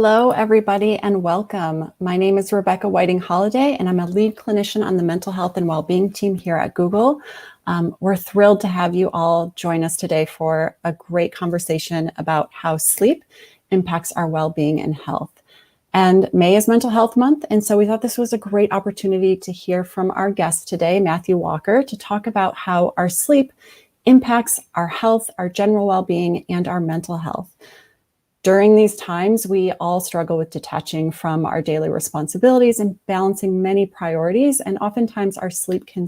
Hello, everybody, and welcome. My name is Rebecca Whiting-Holliday, and I'm a lead clinician on the mental health and well-being team here at Google. We're thrilled to have you all join us today for a great conversation about how sleep impacts our well-being and health. And May is Mental Health Month, and so we thought this was a great opportunity to hear from our guest today, Matthew Walker, to talk about how our sleep impacts our health, our general well-being, and our mental health. During these times, we all struggle with detaching from our daily responsibilities and balancing many priorities, and oftentimes our sleep can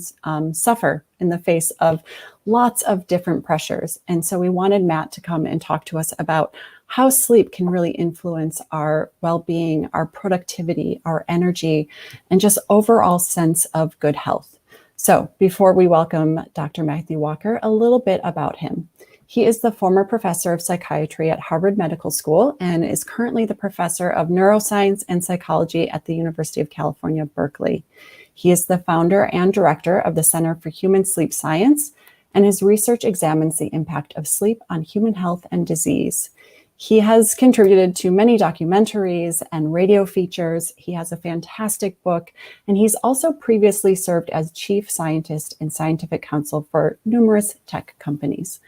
suffer in the face of lots of different pressures. And so we wanted Matt to come and talk to us about how sleep can really influence our well-being, our productivity, our energy, and just overall sense of good health. So before we welcome Dr. Matthew Walker, a little bit about him. He is the former professor of psychiatry at Harvard Medical School and is currently the professor of neuroscience and psychology at the University of California, Berkeley. He is the founder and director of the Center for Human Sleep Science, and his research examines the impact of sleep on human health and disease. He has contributed to many documentaries and radio features. He has a fantastic book, and he's also previously served as chief scientist and scientific counsel for numerous tech companies.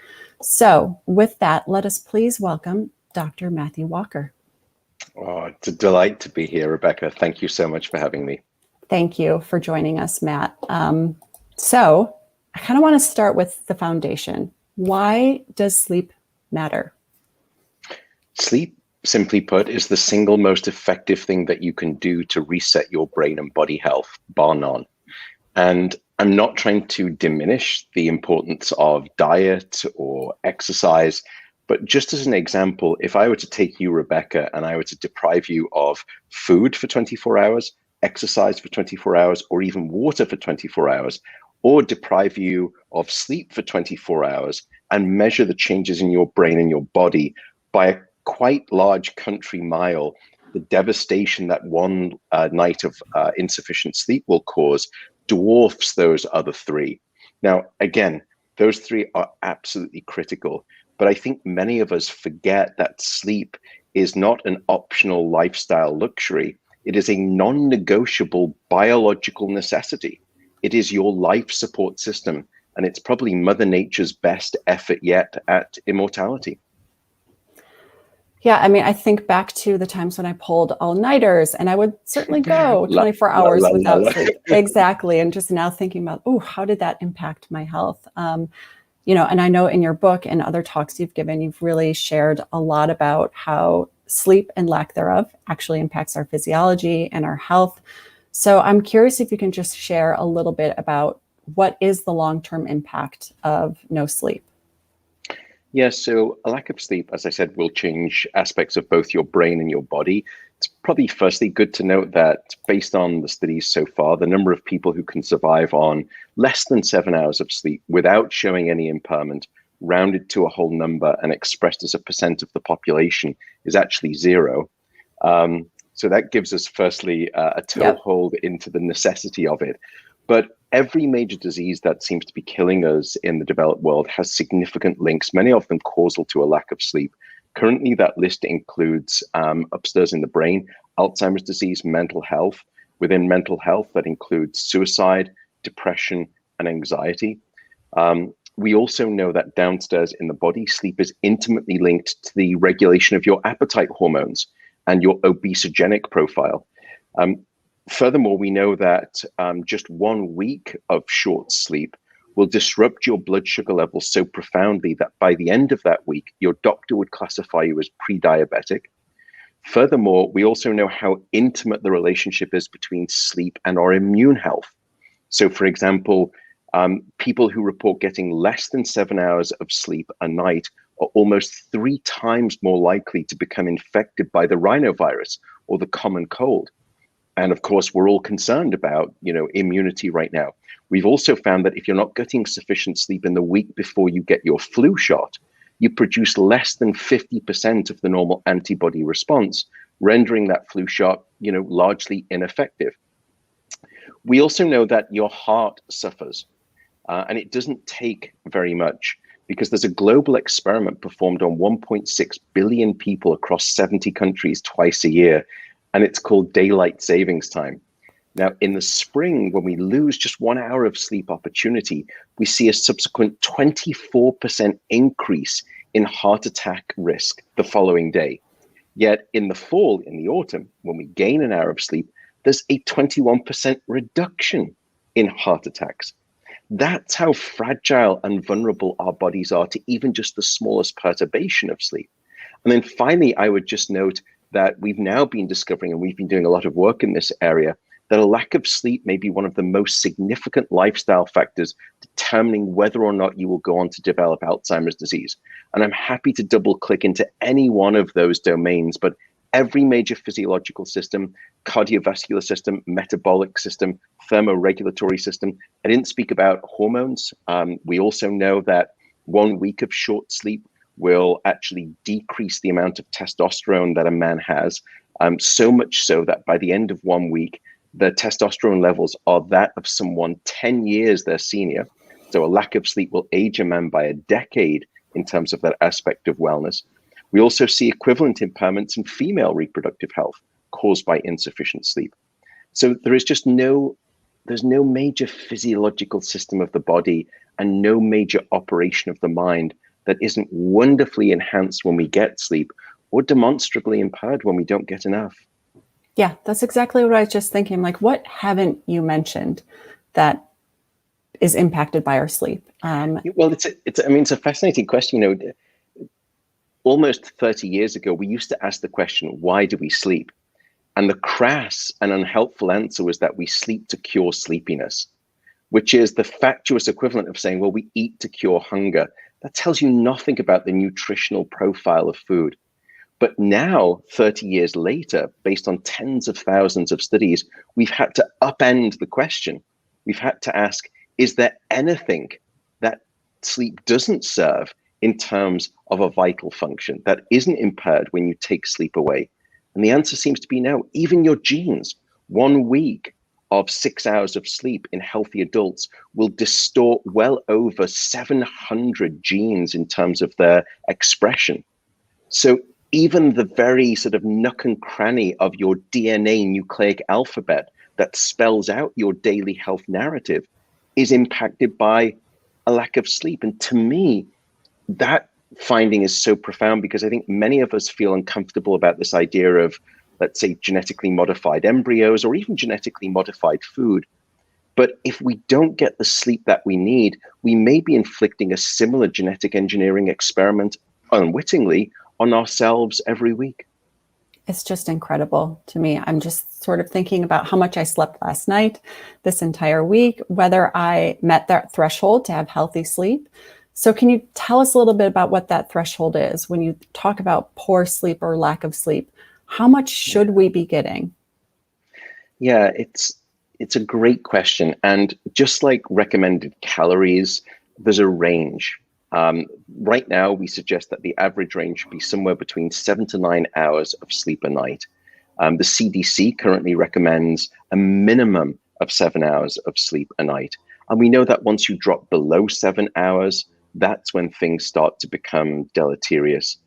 So with that, let us please welcome Dr. Matthew Walker. Oh, it's a delight to be here, Rebecca. Thank you so much for having me. Thank you for joining us, Matt. So I kind of want to start with the foundation. Why does sleep matter? Sleep, simply put, is the single most effective thing that you can do to reset your brain and body health, bar none. And I'm not trying to diminish the importance of diet or exercise, but just as an example, if I were to take you, Rebecca, and I were to deprive you of food for 24 hours, exercise for 24 hours, or even water for 24 hours, or deprive you of sleep for 24 hours and measure the changes in your brain and your body by a quite large country mile, the devastation that one night of insufficient sleep will cause dwarfs those other three. Now, again, those three are absolutely critical, but I think many of us forget that sleep is not an optional lifestyle luxury. It is a non-negotiable biological necessity. It is your life support system, and it's probably Mother Nature's best effort yet at immortality. Yeah, I mean, I think back to the times when I pulled all-nighters, and I would certainly go 24 hours without sleep. Exactly. And just now thinking about, oh, how did that impact my health? And I know in your book and other talks you've given, you've really shared a lot about how sleep and lack thereof actually impacts our physiology and our health. So I'm curious if you can just share a little bit about what is the long-term impact of no sleep? Yeah, so a lack of sleep, as I said, will change aspects of both your brain and your body. It's probably firstly good to note that based on the studies so far, the number of people who can survive on less than 7 hours of sleep without showing any impairment, rounded to a whole number and expressed as a percent of the population, is actually zero. So that gives us firstly a toehold into the necessity of it. But every major disease that seems to be killing us in the developed world has significant links, many of them causal to a lack of sleep. Currently, that list includes upstairs in the brain, Alzheimer's disease, mental health. Within mental health, that includes suicide, depression, and anxiety. We also know that downstairs in the body, sleep is intimately linked to the regulation of your appetite hormones and your obesogenic profile. Furthermore, we know that just 1 week of short sleep will disrupt your blood sugar levels so profoundly that by the end of that week, your doctor would classify you as pre-diabetic. Furthermore, we also know how intimate the relationship is between sleep and our immune health. So, for example, people who report getting less than 7 hours of sleep a night are almost 3 times more likely to become infected by the rhinovirus or the common cold. And of course, we're all concerned about, immunity right now. We've also found that if you're not getting sufficient sleep in the week before you get your flu shot, you produce less than 50% of the normal antibody response, rendering that flu shot, largely ineffective. We also know that your heart suffers, and it doesn't take very much. because there's a global experiment performed on 1.6 billion people across 70 countries twice a year, and it's called daylight savings time. Now, in the spring, when we lose just 1 hour of sleep opportunity, we see a subsequent 24% increase in heart attack risk the following day. Yet in the fall, in the autumn, when we gain an hour of sleep, there's a 21% reduction in heart attacks. That's how fragile and vulnerable our bodies are to even just the smallest perturbation of sleep. And then finally, I would just note that we've now been discovering, and we've been doing a lot of work in this area, that a lack of sleep may be one of the most significant lifestyle factors determining whether or not you will go on to develop Alzheimer's disease. And I'm happy to double click into any one of those domains, but every major physiological system, cardiovascular system, metabolic system, thermoregulatory system. I didn't speak about hormones. We also know that 1 week of short sleep will actually decrease the amount of testosterone that a man has, so much so that by the end of 1 week, the testosterone levels are that of someone 10 years their senior. So a lack of sleep will age a man by a decade in terms of that aspect of wellness. We also see equivalent impairments in female reproductive health caused by insufficient sleep. So there is just there's no major physiological system of the body and no major operation of the mind that isn't wonderfully enhanced when we get sleep or demonstrably impaired when we don't get enough. Yeah, that's exactly what I was just thinking. Like, what haven't you mentioned that is impacted by our sleep? Well, it's a fascinating question. Almost 30 years ago, we used to ask the question, why do we sleep? And the crass and unhelpful answer was that we sleep to cure sleepiness, which is the fatuous equivalent of saying, well, we eat to cure hunger. That tells you nothing about the nutritional profile of food. But now, 30 years later, based on tens of thousands of studies, we've had to upend the question. We've had to ask, is there anything that sleep doesn't serve in terms of a vital function that isn't impaired when you take sleep away? And the answer seems to be no. Even your genes, 1 week of 6 hours of sleep in healthy adults will distort well over 700 genes in terms of their expression. So even the very sort of nook and cranny of your DNA nucleic alphabet that spells out your daily health narrative is impacted by a lack of sleep. And to me, that finding is so profound because I think many of us feel uncomfortable about this idea of, let's say, genetically modified embryos or even genetically modified food. But if we don't get the sleep that we need, we may be inflicting a similar genetic engineering experiment unwittingly on ourselves every week. It's just incredible to me. I'm just sort of thinking about how much I slept last night, this entire week, whether I met that threshold to have healthy sleep. So can you tell us a little bit about what that threshold is? When you talk about poor sleep or lack of sleep, how much should we be getting? Yeah, it's a great question. And just like recommended calories, there's a range. Right now, we suggest that the average range should be somewhere between 7 to 9 hours of sleep a night. The CDC currently recommends a minimum of 7 hours of sleep a night. And we know that once you drop below 7 hours, that's when things start to become deleterious.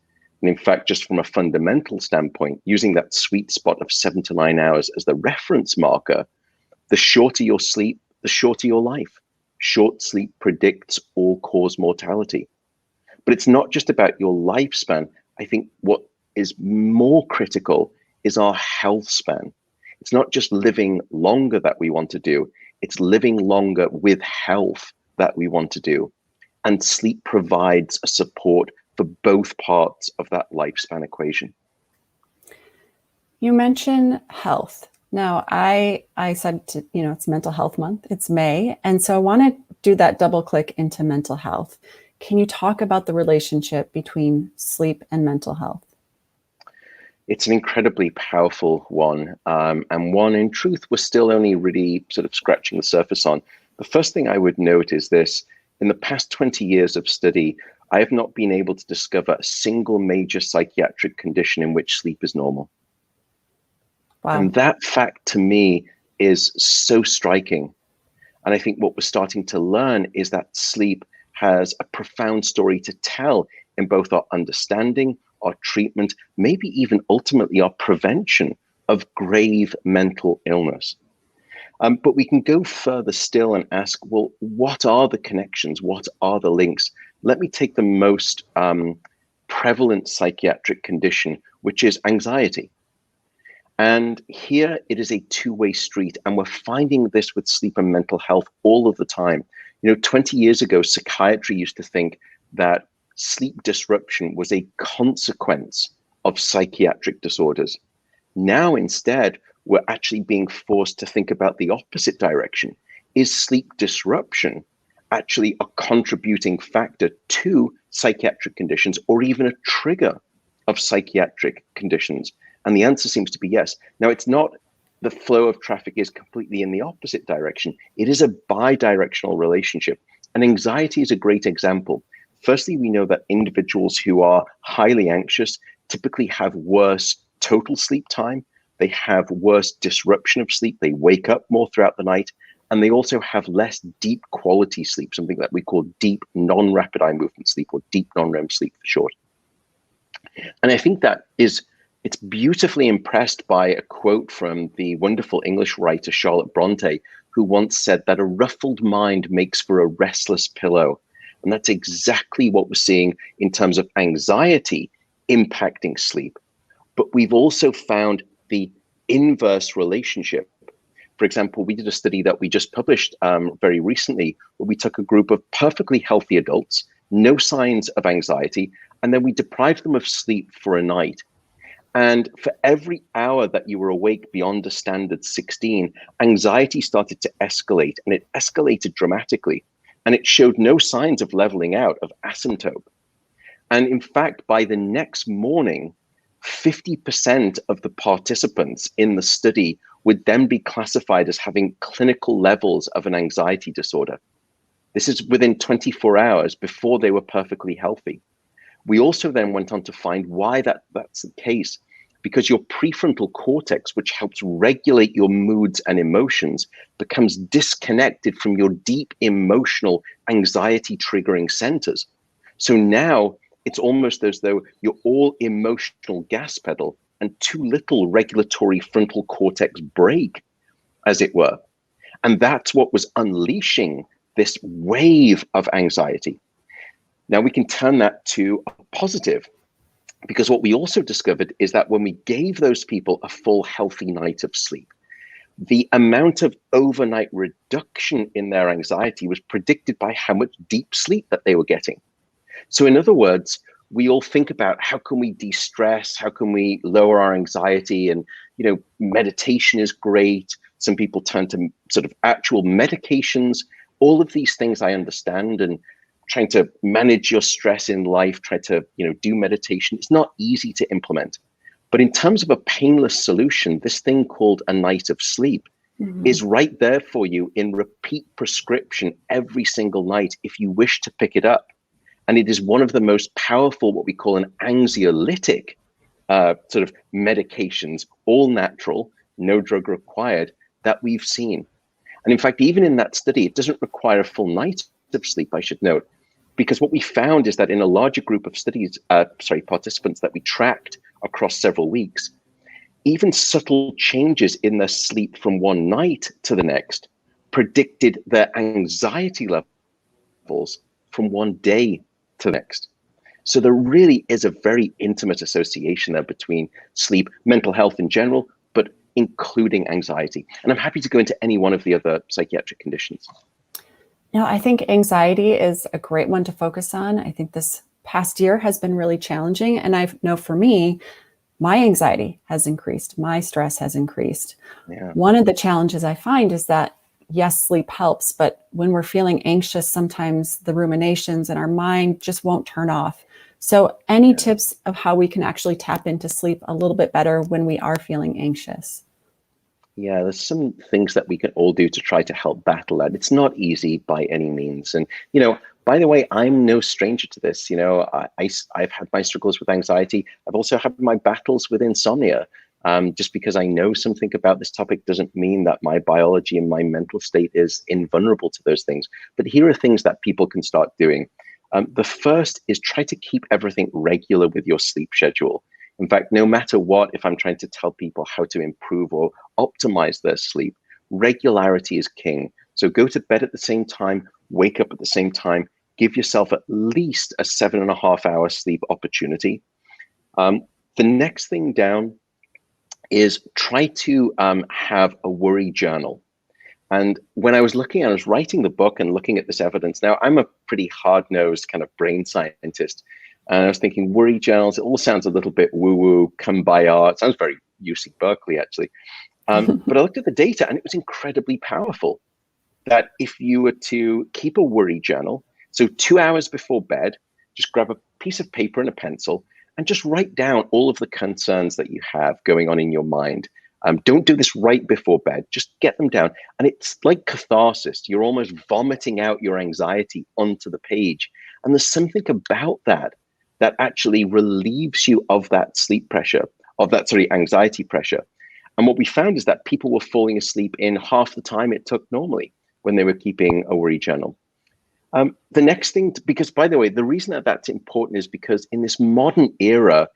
And in fact, just from a fundamental standpoint, using that sweet spot of 7 to 9 hours as the reference marker, the shorter your sleep, the shorter your life. Short sleep predicts all-cause mortality. But it's not just about your lifespan. I think what is more critical is our health span. It's not just living longer that we want to do, it's living longer with health that we want to do. And sleep provides a support for both parts of that lifespan equation. You mentioned health. Now, I said, it's Mental Health Month. It's May. And so I want to do that double click into mental health. Can you talk about the relationship between sleep and mental health? It's an incredibly powerful one, and one, in truth, we're still only really sort of scratching the surface on. The first thing I would note is this. In the past 20 years of study, I have not been able to discover a single major psychiatric condition in which sleep is normal. Wow. And that fact to me is so striking. And I think what we're starting to learn is that sleep has a profound story to tell in both our understanding, our treatment, maybe even ultimately our prevention of grave mental illness. But we can go further still and ask, well, what are the connections? What are the links? Let me take the most prevalent psychiatric condition, which is anxiety. And here it is a two-way street, and we're finding this with sleep and mental health all of the time. 20 years ago, psychiatry used to think that sleep disruption was a consequence of psychiatric disorders. Now, instead, we're actually being forced to think about the opposite direction. Is sleep disruption actually a contributing factor to psychiatric conditions or even a trigger of psychiatric conditions? And the answer seems to be yes. Now, it's not the flow of traffic is completely in the opposite direction. It is a bi-directional relationship. And anxiety is a great example. Firstly, we know that individuals who are highly anxious typically have worse total sleep time. They have worse disruption of sleep. They wake up more throughout the night. And they also have less deep quality sleep, something that we call deep non-rapid eye movement sleep, or deep non-REM sleep for short. And I think it's beautifully impressed by a quote from the wonderful English writer Charlotte Bronte, who once said that a ruffled mind makes for a restless pillow. And that's exactly what we're seeing in terms of anxiety impacting sleep. But we've also found the inverse relationship. For example, we did a study that we just published very recently, where we took a group of perfectly healthy adults, no signs of anxiety, and then we deprived them of sleep for a night. And for every hour that you were awake beyond a standard 16, anxiety started to escalate, and it escalated dramatically. And it showed no signs of leveling out, of asymptote. And in fact, by the next morning, 50% of the participants in the study would then be classified as having clinical levels of an anxiety disorder. This is within 24 hours before they were perfectly healthy. We also then went on to find why that's the case, because your prefrontal cortex, which helps regulate your moods and emotions, becomes disconnected from your deep emotional anxiety triggering centers. So now it's almost as though you're all emotional gas pedal and too little regulatory frontal cortex brake, as it were. And that's what was unleashing this wave of anxiety. Now we can turn that to a positive, because what we also discovered is that when we gave those people a full healthy night of sleep, the amount of overnight reduction in their anxiety was predicted by how much deep sleep that they were getting. So in other words, we all think about how can we de-stress, how can we lower our anxiety, and meditation is great. Some people turn to sort of actual medications. All of these things I understand, and trying to manage your stress in life, try to do meditation. It's not easy to implement. But in terms of a painless solution, this thing called a night of sleep is right there for you in repeat prescription every single night if you wish to pick it up. And it is one of the most powerful, what we call an anxiolytic sort of medications, all natural, no drug required, that we've seen. And in fact, even in that study, it doesn't require a full night of sleep, I should note, because what we found is that in a larger group of participants that we tracked across several weeks, even subtle changes in their sleep from one night to the next predicted their anxiety levels from one day to the next. So there really is a very intimate association there between sleep, mental health in general, but including anxiety. And I'm happy to go into any one of the other psychiatric conditions. Now, I think anxiety is a great one to focus on. I think this past year has been really challenging. And I know for me, my anxiety has increased. My stress has increased. Yeah. One of the challenges I find is that, yes, sleep helps, but when we're feeling anxious, sometimes the ruminations in our mind just won't turn off. So any tips of how we can actually tap into sleep a little bit better when we are feeling anxious? Yeah, there's some things that we can all do to try to help battle that. It's not easy by any means. And, by the way, I'm no stranger to this. I've had my struggles with anxiety. I've also had my battles with insomnia. Just because I know something about this topic doesn't mean that my biology and my mental state is invulnerable to those things. But here are things that people can start doing. The first is try to keep everything regular with your sleep schedule. In fact, no matter what, if I'm trying to tell people how to improve or optimize their sleep, regularity is king. So go to bed at the same time, wake up at the same time, give yourself at least a 7.5 hour sleep opportunity. The next thing down is try to have a worry journal. And when I was writing the book and looking at this evidence, now I'm a pretty hard-nosed kind of brain scientist. And I was thinking worry journals, it all sounds a little bit woo-woo, kumbaya. It sounds very UC Berkeley, actually. But I looked at the data and it was incredibly powerful that if you were to keep a worry journal, so 2 hours before bed, just grab a piece of paper and a pencil and just write down all of the concerns that you have going on in your mind. Don't do this right before bed, just get them down. And it's like catharsis. You're almost vomiting out your anxiety onto the page. And there's something about that that actually relieves you of that anxiety pressure. And what we found is that people were falling asleep in half the time it took normally when they were keeping a worry journal. The next thing, because by the way, the reason that that's important is because in this modern era,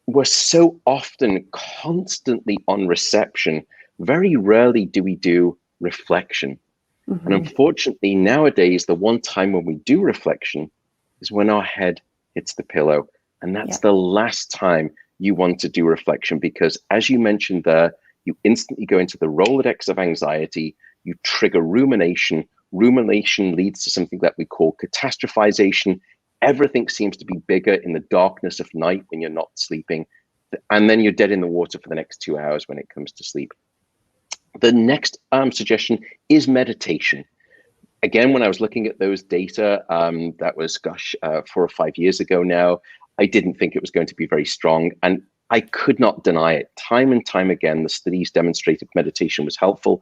we're so often constantly on reception. Very rarely do we do reflection. And unfortunately, nowadays, the one time when we do reflection is when our head hits the pillow. And that's the last time you want to do reflection, because as you mentioned there, you instantly go into the Rolodex of anxiety, you trigger rumination. Rumination leads to something that we call catastrophization. Everything seems to be bigger in the darkness of night when you're not sleeping. And then you're dead in the water for the next 2 hours when it comes to sleep. The next suggestion is meditation. Again, when I was looking at those data, that was, 4 or 5 years ago now, I didn't think it was going to be very strong. And I could not deny it. Time and time again, the studies demonstrated meditation was helpful.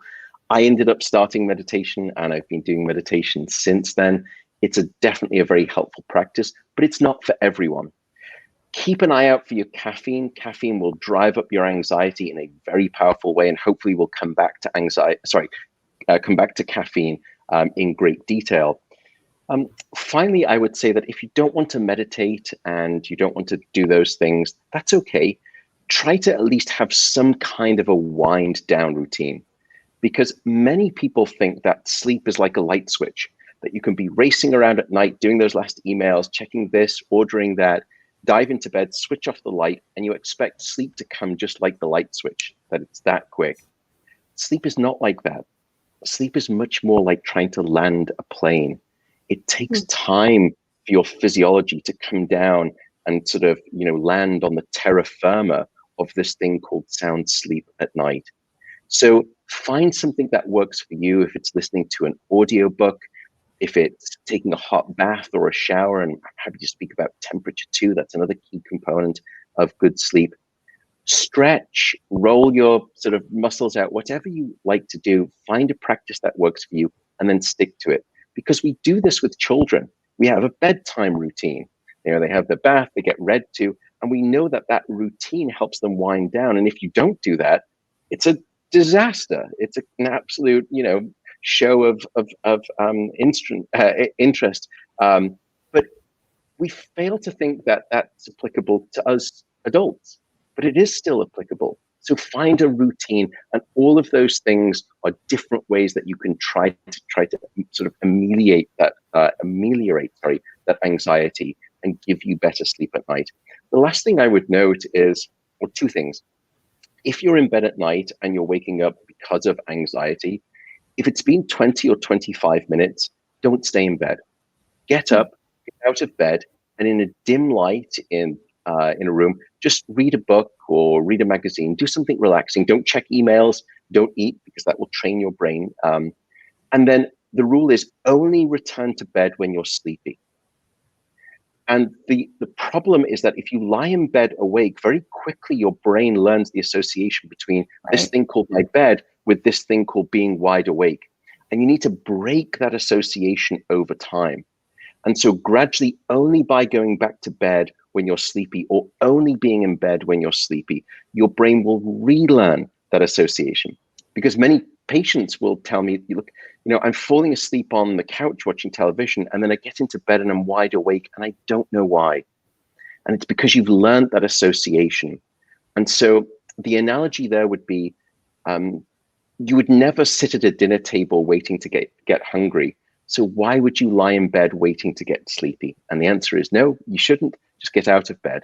I ended up starting meditation and I've been doing meditation since then. It's definitely a very helpful practice, but it's not for everyone. Keep an eye out for your caffeine. Caffeine will drive up your anxiety in a very powerful way, and hopefully we'll come back to caffeine in great detail. Finally, I would say that if you don't want to meditate and you don't want to do those things, that's okay. Try to at least have some kind of a wind down routine, because many people think that sleep is like a light switch, that you can be racing around at night, doing those last emails, checking this, ordering that, dive into bed, switch off the light, and you expect sleep to come just like the light switch, that it's that quick. Sleep is not like that. Sleep is much more like trying to land a plane. It takes time for your physiology to come down and sort of, land on the terra firma of this thing called sound sleep at night. So find something that works for you. If it's listening to an audiobook, if it's taking a hot bath or a shower, and I'm happy to speak about temperature too. That's another key component of good sleep. Stretch, roll your sort of muscles out, whatever you like to do, find a practice that works for you and then stick to it. Because we do this with children. We have a bedtime routine. They have the bath, they get read to, and we know that that routine helps them wind down. And if you don't do that, it's a disaster. It's an absolute, show of interest. But we fail to think that that's applicable to us adults, but it is still applicable. So find a routine, and all of those things are different ways that you can try to sort of ameliorate that anxiety and give you better sleep at night. The last thing I would note is, or two things. If you're in bed at night and you're waking up because of anxiety, if it's been 20 or 25 minutes, don't stay in bed. Get up, get out of bed, and in a dim light in a room, just read a book or read a magazine. Do something relaxing. Don't check emails. Don't eat, because that will train your brain. And then the rule is only return to bed when you're sleepy. And the problem is that if you lie in bed awake, very quickly your brain learns the association between this thing called my bed with this thing called being wide awake. And you need to break that association over time. And so gradually, only by going back to bed when you're sleepy or only being in bed when you're sleepy, your brain will relearn that association. Because many patients will tell me, look, I'm falling asleep on the couch watching television, and then I get into bed and I'm wide awake and I don't know why. And it's because you've learned that association. And so the analogy there would be, you would never sit at a dinner table waiting to get hungry. So why would you lie in bed waiting to get sleepy? And the answer is no, you shouldn't. Just get out of bed.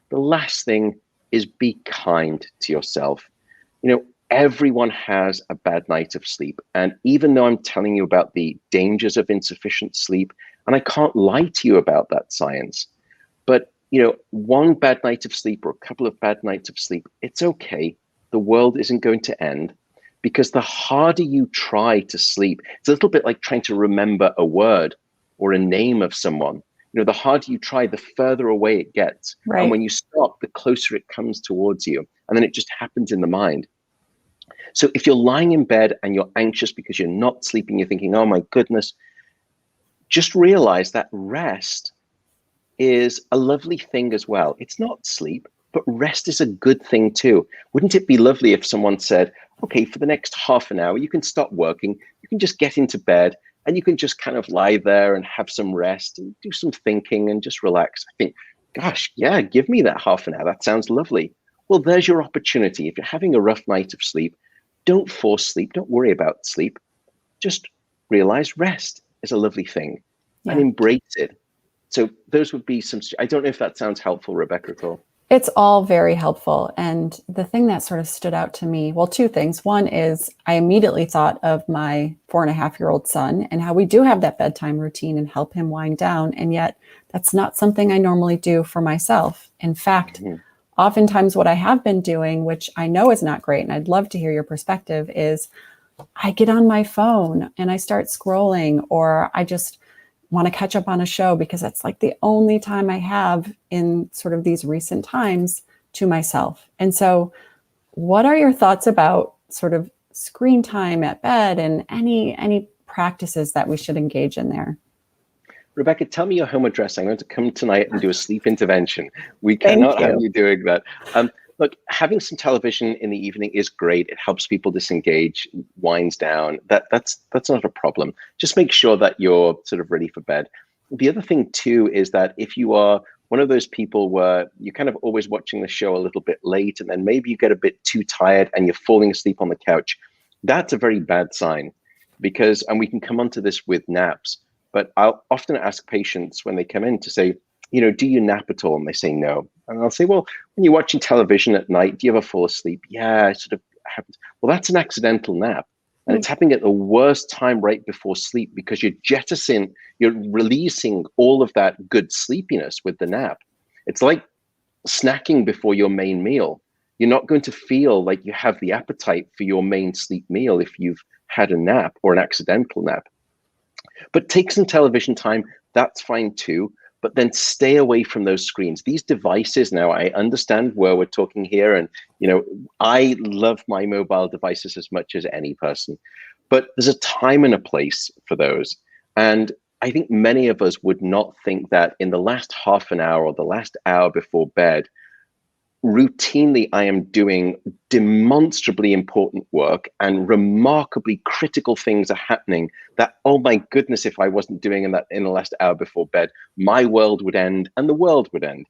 The last thing is be kind to yourself. Everyone has a bad night of sleep. And even though I'm telling you about the dangers of insufficient sleep, and I can't lie to you about that science, but one bad night of sleep or a couple of bad nights of sleep, it's okay. The world isn't going to end, because the harder you try to sleep, it's a little bit like trying to remember a word or a name of someone. The harder you try, the further away it gets. Right. And when you stop, the closer it comes towards you. And then it just happens in the mind. So if you're lying in bed and you're anxious because you're not sleeping, you're thinking, oh my goodness, just realize that rest is a lovely thing as well. It's not sleep, but rest is a good thing too. Wouldn't it be lovely if someone said, okay, for the next half an hour, you can stop working, you can just get into bed and you can just kind of lie there and have some rest and do some thinking and just relax. I think, gosh, yeah, give me that half an hour. That sounds lovely. Well, there's your opportunity. If you're having a rough night of sleep, don't force sleep. Don't worry about sleep. Just realize rest is a lovely thing and embrace it. So those would be some, I don't know if that sounds helpful, Rebecca, at all. It's all very helpful. And the thing that sort of stood out to me, well, two things. One is I immediately thought of my 4.5-year-old son and how we do have that bedtime routine and help him wind down. And yet that's not something I normally do for myself. In fact, oftentimes what I have been doing, which I know is not great, and I'd love to hear your perspective, is I get on my phone and I start scrolling, or I just want to catch up on a show because that's like the only time I have in sort of these recent times to myself. And so what are your thoughts about sort of screen time at bed and any practices that we should engage in there? Rebecca, tell me your home address. I'm going to come tonight and do a sleep intervention. We cannot have you doing that. Look, having some television in the evening is great. It helps people disengage, winds down. That's not a problem. Just make sure that you're sort of ready for bed. The other thing too is that if you are one of those people where you're kind of always watching the show a little bit late, and then maybe you get a bit too tired and you're falling asleep on the couch, that's a very bad sign. Because, and we can come onto this with naps, but I'll often ask patients when they come in to say, do you nap at all? And they say no. And I'll say, well, when you're watching television at night, do you ever fall asleep? Yeah, it sort of happens. Well, that's an accidental nap. And it's happening at the worst time right before sleep, because you're releasing all of that good sleepiness with the nap. It's like snacking before your main meal. You're not going to feel like you have the appetite for your main sleep meal if you've had a nap or an accidental nap. But take some television time, that's fine too. But then stay away from those screens. These devices, now I understand where we're talking here, and I love my mobile devices as much as any person, but there's a time and a place for those. And I think many of us would not think that in the last half an hour or the last hour before bed, routinely I am doing demonstrably important work and remarkably critical things are happening that, oh my goodness, if I wasn't doing that in the last hour before bed, my world would end and the world would end.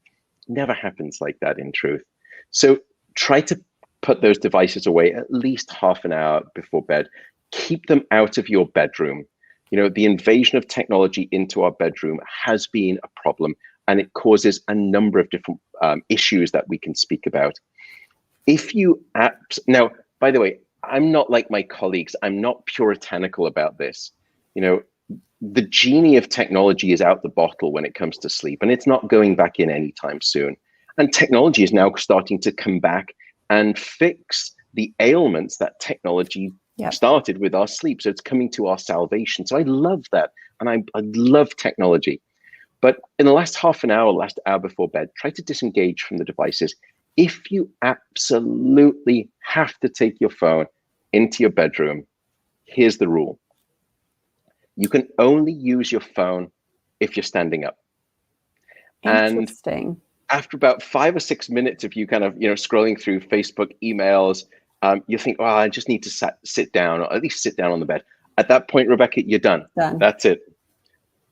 Never happens like that in truth. So try to put those devices away at least half an hour before bed. Keep them out of your bedroom. The invasion of technology into our bedroom has been a problem, and it causes a number of different issues that we can speak about. Now, by the way, I'm not like my colleagues. I'm not puritanical about this. The genie of technology is out the bottle when it comes to sleep, and it's not going back in anytime soon. And technology is now starting to come back and fix the ailments that technology started with our sleep. So it's coming to our salvation. So I love that. And I love technology. But in the last half an hour, last hour before bed, try to disengage from the devices. If you absolutely have to take your phone into your bedroom, here's the rule. You can only use your phone if you're standing up. Interesting. after about 5 or 6 minutes of you kind of, scrolling through Facebook emails, you think, oh, I just need to sit down, or at least sit down on the bed. At that point, Rebecca, you're done. Done. That's it.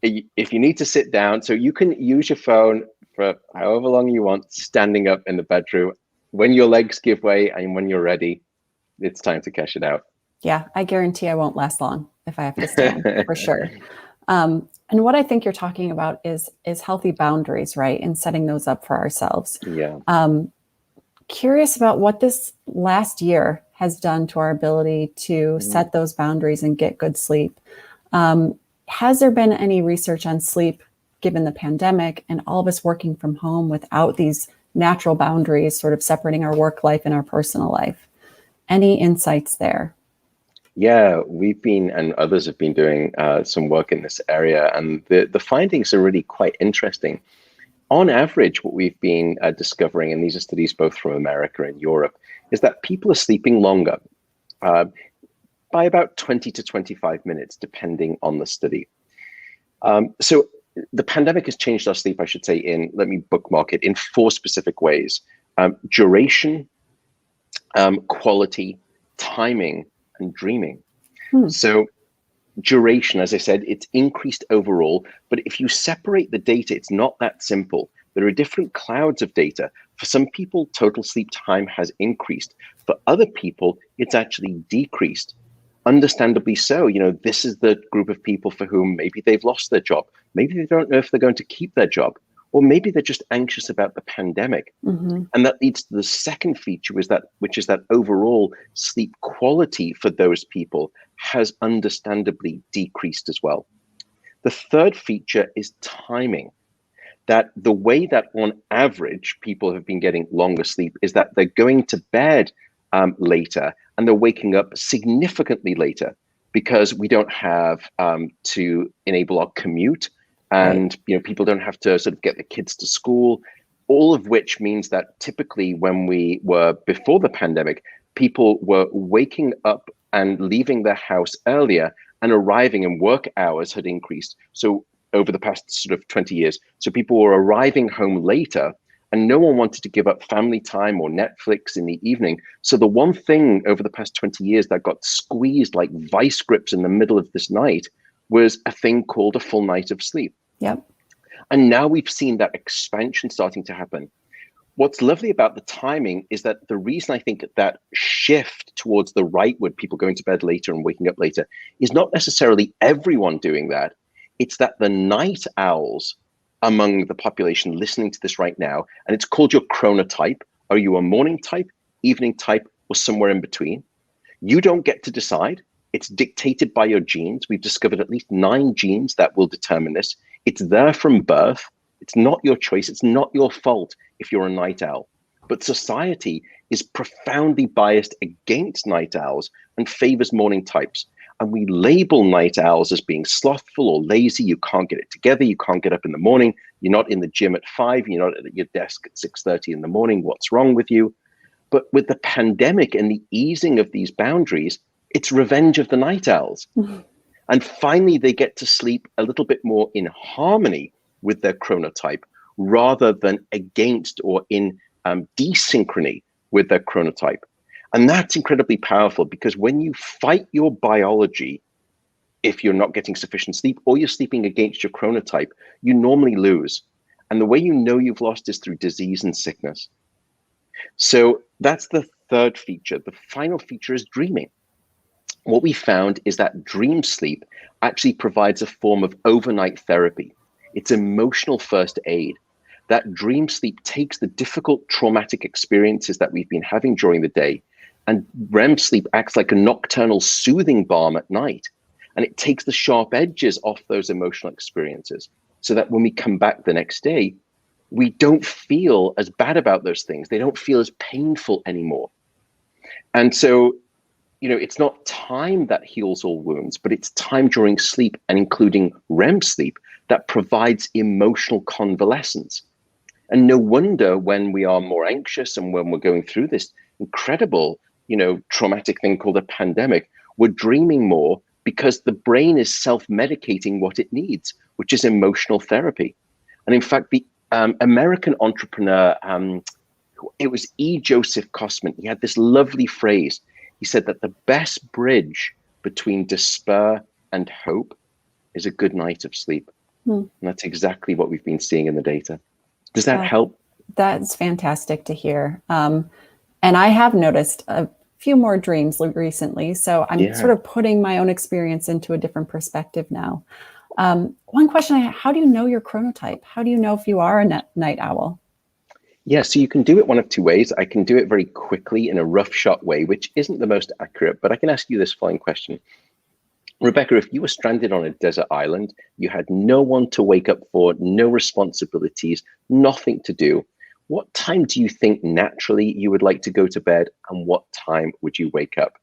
If you need to sit down, so you can use your phone for however long you want, standing up in the bedroom. When your legs give way and when you're ready, it's time to cash it out. Yeah, I guarantee I won't last long if I have to stand, for sure. And what I think you're talking about is healthy boundaries, right? And setting those up for ourselves. Yeah. Curious about what this last year has done to our ability to set those boundaries and get good sleep. Has there been any research on sleep given the pandemic and all of us working from home without these natural boundaries, sort of separating our work life and our personal life? Any insights there? Yeah, we've been, and others have been doing some work in this area, and the findings are really quite interesting. On average, what we've been discovering, and these are studies both from America and Europe, is that people are sleeping longer by about 20 to 25 minutes, depending on the study. So the pandemic has changed our sleep, I should say, let me bookmark it, in 4 specific ways: duration, quality, timing, and dreaming. So duration, as I said, it's increased overall, but if you separate the data, it's not that simple. There are different clouds of data. For some people, total sleep time has increased. For other people, it's actually decreased. Understandably so. This is the group of people for whom maybe they've lost their job. Maybe they don't know if they're going to keep their job, or maybe they're just anxious about the pandemic. And that leads to the second feature, which is that overall sleep quality for those people has understandably decreased as well. The third feature is timing. That the way that on average people have been getting longer sleep is that they're going to bed later and they're waking up significantly later, because we don't have to enable our commute, and people don't have to sort of get the kids to school, all of which means that typically when we were before the pandemic, people were waking up and leaving their house earlier, and arriving, and work hours had increased. So over the past sort of 20 years, so people were arriving home later, and no one wanted to give up family time or Netflix in the evening. So the one thing over the past 20 years that got squeezed like vice grips in the middle of this night was a thing called a full night of sleep. Yep. And now we've seen that expansion starting to happen. What's lovely about the timing is that the reason I think that shift towards the rightward, people going to bed later and waking up later, is not necessarily everyone doing that. It's that the night owls among the population listening to this right now, and it's called your chronotype. Are you a morning type, evening type, or somewhere in between? You don't get to decide. It's dictated by your genes. We've discovered at least 9 genes that will determine this. It's there from birth. It's not your choice. It's not your fault if you're a night owl. But society is profoundly biased against night owls and favors morning types. And we label night owls as being slothful or lazy. You can't get it together. You can't get up in the morning. You're not in the gym at 5. You're not at your desk at 6:30 in the morning. What's wrong with you? But with the pandemic and the easing of these boundaries, it's revenge of the night owls. And finally, they get to sleep a little bit more in harmony with their chronotype, rather than against or in desynchrony with their chronotype. And that's incredibly powerful, because when you fight your biology, if you're not getting sufficient sleep or you're sleeping against your chronotype, you normally lose. And the way you know you've lost is through disease and sickness. So that's the third feature. The final feature is dreaming. What we found is that dream sleep actually provides a form of overnight therapy. It's emotional first aid. That dream sleep takes the difficult traumatic experiences that we've been having during the day, and REM sleep acts like a nocturnal soothing balm at night. And it takes the sharp edges off those emotional experiences, so that when we come back the next day, we don't feel as bad about those things. They don't feel as painful anymore. And so, it's not time that heals all wounds, but it's time during sleep, and including REM sleep, that provides emotional convalescence. And no wonder when we are more anxious and when we're going through this incredible, traumatic thing called a pandemic, we're dreaming more, because the brain is self-medicating what it needs, which is emotional therapy. And in fact, the American entrepreneur, it was E. Joseph Kosman. He had this lovely phrase. He said that the best bridge between despair and hope is a good night of sleep. And that's exactly what we've been seeing in the data. Does that help? That's fantastic to hear. And I have noticed a few more dreams recently. So I'm sort of putting my own experience into a different perspective now. One question how do you know your chronotype? How do you know if you are a night owl? Yeah, so you can do it one of two ways. I can do it very quickly in a rough shot way, which isn't the most accurate, but I can ask you this following question. Rebecca, if you were stranded on a desert island, you had no one to wake up for, no responsibilities, nothing to do, what time do you think naturally you would like to go to bed, and what time would you wake up?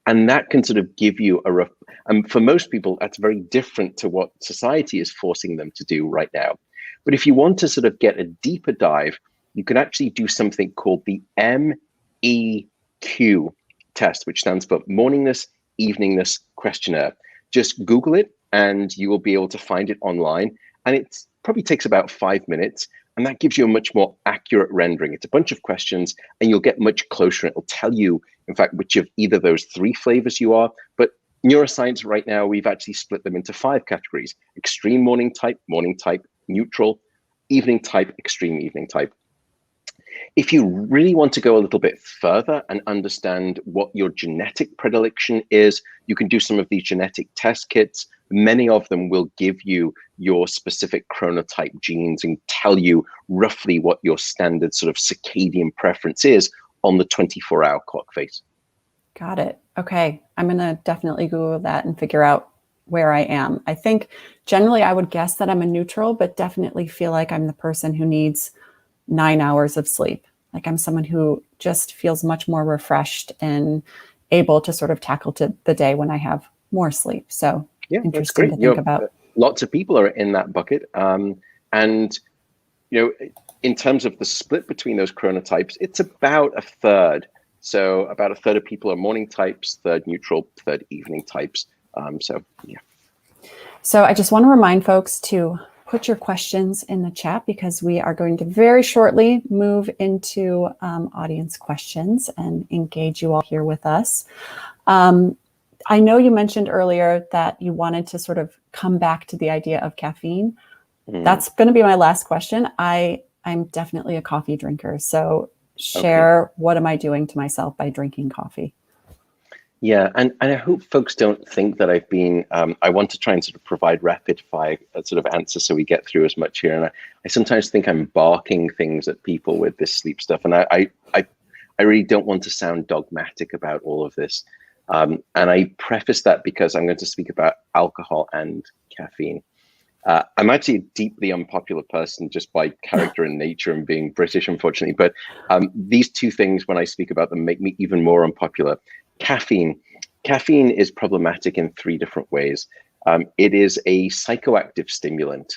And that can sort of give you a rough, and for most people, that's very different to what society is forcing them to do right now. But if you want to sort of get a deeper dive, you can actually do something called the MEQ test, which stands for Morningness, Eveningness Questionnaire. Just Google it and you will be able to find it online. And it probably takes about 5 minutes. And that gives you a much more accurate rendering. It's a bunch of questions and you'll get much closer. It'll tell you, in fact, which of either those three flavors you are. But neuroscience right now, we've actually split them into 5 categories: extreme morning type, neutral, evening type, extreme evening type. If you really want to go a little bit further and understand what your genetic predilection is, you can do some of these genetic test kits. Many of them will give you your specific chronotype genes and tell you roughly what your standard sort of circadian preference is on the 24-hour clock face. Got it. Okay. I'm going to definitely Google that and figure out where I am. I think generally I would guess that I'm a neutral, but definitely feel like I'm the person who needs 9 hours of sleep. Like I'm someone who just feels much more refreshed and able to sort of tackle the day when I have more sleep. So yeah, interesting to think about. Lots of people are in that bucket. And, in terms of the split between those chronotypes, it's about a third. So about a third of people are morning types, third neutral, third evening types. So I just want to remind folks to put your questions in the chat because we are going to very shortly move into audience questions and engage you all here with us. I know you mentioned earlier that you wanted to sort of come back to the idea of caffeine. That's going to be my last question. I'm definitely a coffee drinker. So share, what am I doing to myself by drinking coffee? Yeah, and I hope folks don't think that I've been, I want to try and sort of provide rapid fire sort of answers so we get through as much here. And I sometimes think I'm barking things at people with this sleep stuff. And I really don't want to sound dogmatic about all of this. And I preface that because I'm going to speak about alcohol and caffeine. I'm actually a deeply unpopular person just by character and nature and being British, unfortunately. But these two things, when I speak about them, make me even more unpopular. Caffeine is problematic in 3 different ways. It is a psychoactive stimulant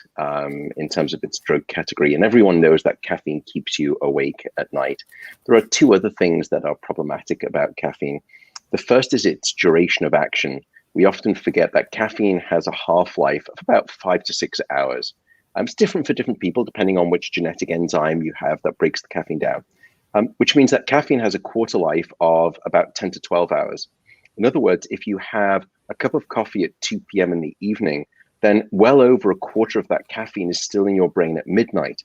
in terms of its drug category, and everyone knows that caffeine keeps you awake at night. There are 2 other things that are problematic about caffeine. The first is its duration of action. We often forget that caffeine has a half-life of about 5 to 6 hours. It's different for different people depending on which genetic enzyme you have that breaks the caffeine down. Which means that caffeine has a quarter life of about 10 to 12 hours. In other words, if you have a cup of coffee at 2 p.m. in the evening, then well over a quarter of that caffeine is still in your brain at midnight.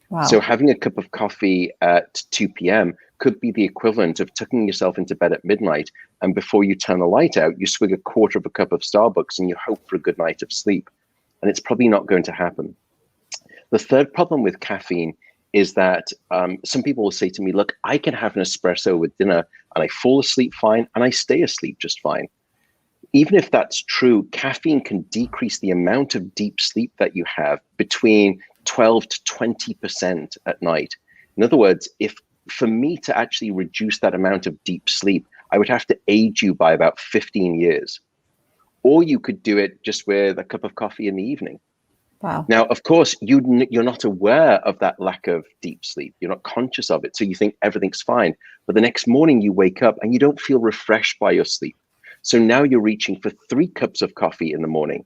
Wow. So having a cup of coffee at 2 p.m. could be the equivalent of tucking yourself into bed at midnight, and before you turn the light out, you swig a quarter of a cup of Starbucks and you hope for a good night of sleep. And it's probably not going to happen. The third problem with caffeine is that some people will say to me, look, I can have an espresso with dinner and I fall asleep fine and I stay asleep just fine. Even if that's true, caffeine can decrease the amount of deep sleep that you have between 12 to 20% at night. In other words, if for me to actually reduce that amount of deep sleep, I would have to age you by about 15 years. Or you could do it just with a cup of coffee in the evening. Wow. Now, of course, you're not aware of that lack of deep sleep. You're not conscious of it. So you think everything's fine. But the next morning you wake up and you don't feel refreshed by your sleep. So now you're reaching for 3 cups of coffee in the morning.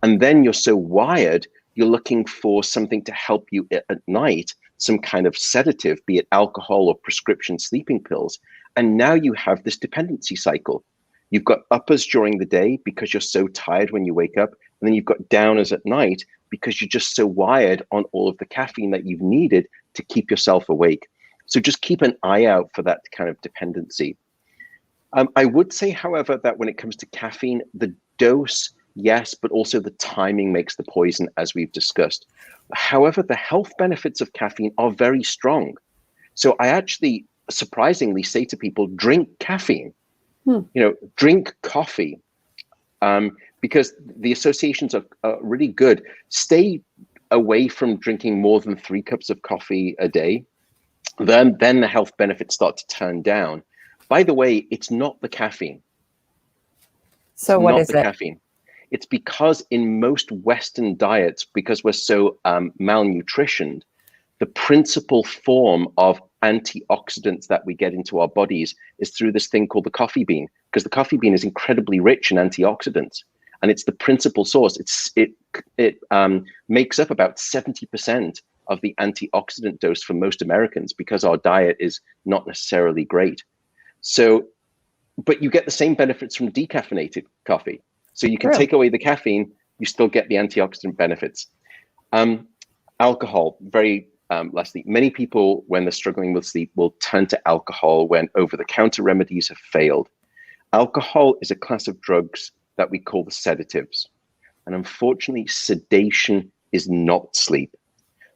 And then you're so wired, you're looking for something to help you at night, some kind of sedative, be it alcohol or prescription sleeping pills. And now you have this dependency cycle. You've got uppers during the day because you're so tired when you wake up, and then you've got downers at night because you're just so wired on all of the caffeine that you've needed to keep yourself awake. So just keep an eye out for that kind of dependency. I would say, however, that when it comes to caffeine, the dose, yes, but also the timing makes the poison, as we've discussed. However, the health benefits of caffeine are very strong. So I actually surprisingly say to people, drink caffeine, drink coffee, because the associations are really good. Stay away from drinking more than 3 cups of coffee a day. Then the health benefits start to turn down. By the way, it's not the caffeine. So what is it? Caffeine. It's because in most Western diets, because we're so malnutritioned, the principal form of antioxidants that we get into our bodies is through this thing called the coffee bean, because the coffee bean is incredibly rich in antioxidants, and it's the principal source. It makes up about 70% of the antioxidant dose for most Americans, because our diet is not necessarily great. So, but you get the same benefits from decaffeinated coffee. So you can take away the caffeine, you still get the antioxidant benefits. Alcohol, very lastly, many people, when they're struggling with sleep, will turn to alcohol when over-the-counter remedies have failed. Alcohol is a class of drugs that we call the sedatives. And unfortunately, sedation is not sleep.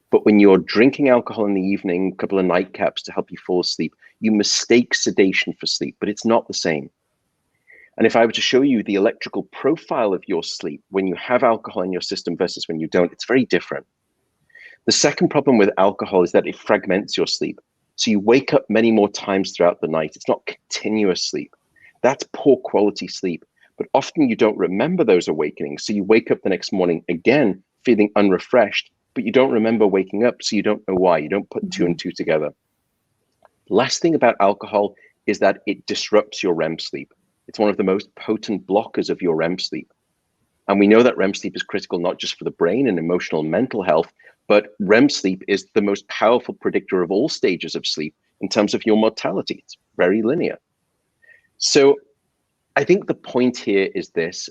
But when you're drinking alcohol in the evening, a couple of nightcaps to help you fall asleep, you mistake sedation for sleep, but it's not the same. And if I were to show you the electrical profile of your sleep when you have alcohol in your system versus when you don't, it's very different. The second problem with alcohol is that it fragments your sleep. So you wake up many more times throughout the night. It's not continuous sleep. That's poor quality sleep. But often you don't remember those awakenings. So you wake up the next morning again feeling unrefreshed, but you don't remember waking up, so you don't know why. You don't put two and two together. Last thing about alcohol is that it disrupts your REM sleep. It's one of the most potent blockers of your REM sleep. And we know that REM sleep is critical not just for the brain and emotional and mental health, but REM sleep is the most powerful predictor of all stages of sleep in terms of your mortality. It's very linear. So I think the point here is this.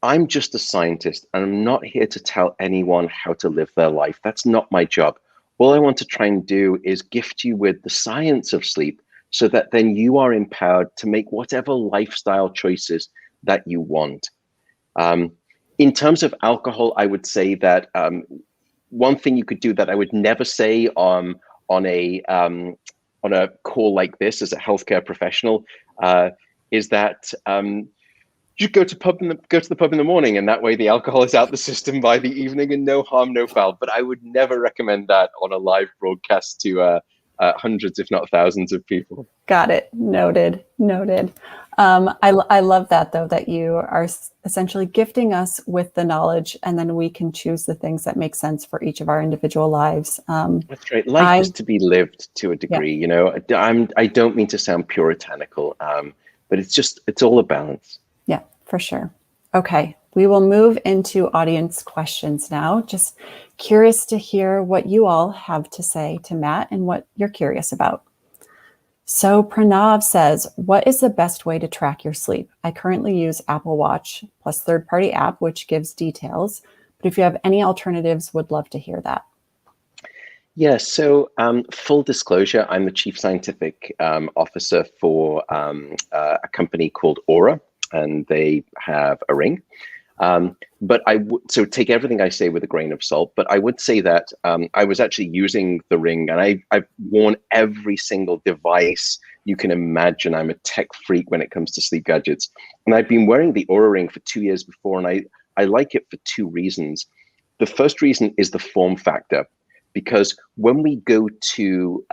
I'm just a scientist, and I'm not here to tell anyone how to live their life. That's not my job. All I want to try and do is gift you with the science of sleep so that then you are empowered to make whatever lifestyle choices that you want. In terms of alcohol, I would say that one thing you could do that I would never say on a call like this as a healthcare professional is that you go to the pub in the morning, and that way the alcohol is out the system by the evening and no harm, no foul. But I would never recommend that on a live broadcast to hundreds, if not thousands of people. Got it. Noted. I love that, though, that you are essentially gifting us with the knowledge, and then we can choose the things that make sense for each of our individual lives. That's right. Life is to be lived to a degree. Yeah. You know, I don't mean to sound puritanical, but it's all a balance. Yeah, for sure. Okay, we will move into audience questions now. Just curious to hear what you all have to say to Matt and what you're curious about. So Pranav says, what is the best way to track your sleep? I currently use Apple Watch plus third-party app, which gives details. But if you have any alternatives, would love to hear that. Yeah, so full disclosure, I'm the chief scientific officer for a company called Aura, and they have a ring. But so take everything I say with a grain of salt, but I would say that I was actually using the ring, and I've worn every single device you can imagine. I'm a tech freak when it comes to sleep gadgets. And I've been wearing the Aura ring for 2 years before, and I like it for 2 reasons. The first reason is the form factor, because when we go to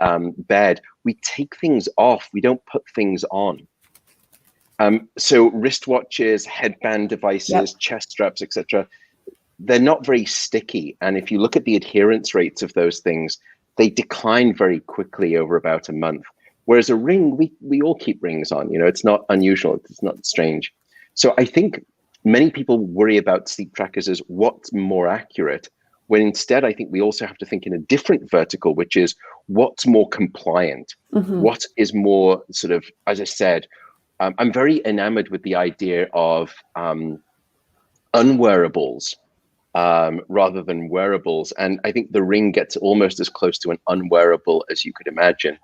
bed, we take things off, we don't put things on. So wristwatches, headband devices, chest straps, etc., they're not very sticky. And if you look at the adherence rates of those things, they decline very quickly over about a month. Whereas a ring, we all keep rings on. You know, it's not unusual. It's not strange. So I think many people worry about sleep trackers as what's more accurate. when instead I think we also have to think in a different vertical, which is what's more compliant, what is more sort of, as I said, I'm very enamored with the idea of unwearables rather than wearables. And I think the Ring gets almost as close to an unwearable as you could imagine.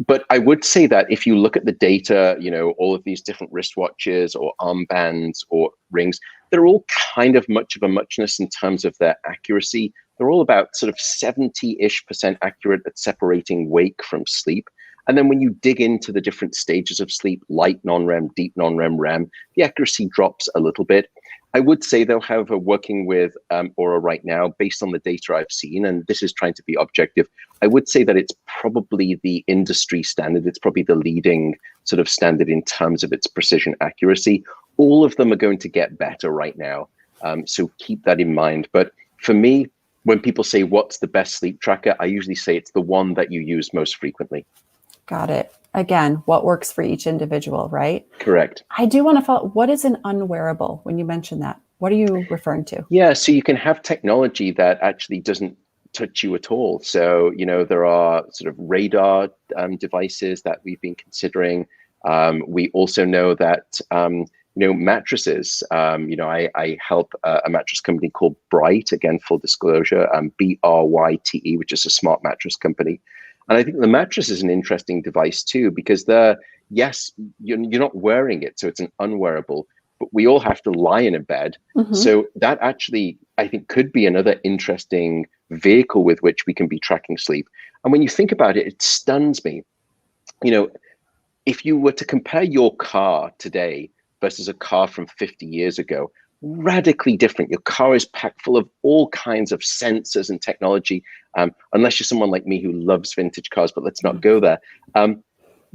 But I would say that if you look at the data, all of these different wristwatches or armbands or rings, they're all kind of much of a muchness in terms of their accuracy. They're all about sort of 70-ish% accurate at separating wake from sleep. And then when you dig into the different stages of sleep, light non-REM, deep non-REM, REM, the accuracy drops a little bit. I would say, though, however, working with Aura right now, based on the data I've seen, and this is trying to be objective, I would say that it's probably the industry standard. It's probably the leading sort of standard in terms of its precision accuracy. All of them are going to get better right now. So keep that in mind. But for me, when people say, what's the best sleep tracker? I usually say it's the one that you use most frequently. Got it. Again, what works for each individual, right? Correct. I do want to follow. What is an unwearable when you mention that? What are you referring to? Yeah, so you can have technology that actually doesn't touch you at all. So, there are sort of radar devices that we've been considering. We also know that, mattresses, I help a mattress company called Bright, again, full disclosure, Bryte, which is a smart mattress company. And I think the mattress is an interesting device too, because yes, you're not wearing it, so it's an unwearable, but we all have to lie in a bed. So that actually, I think, could be another interesting vehicle with which we can be tracking sleep. And when you think about it, it stuns me. If you were to compare your car today versus a car from 50 years ago, radically different. Your car is packed full of all kinds of sensors and technology, unless you're someone like me who loves vintage cars, but let's not go there.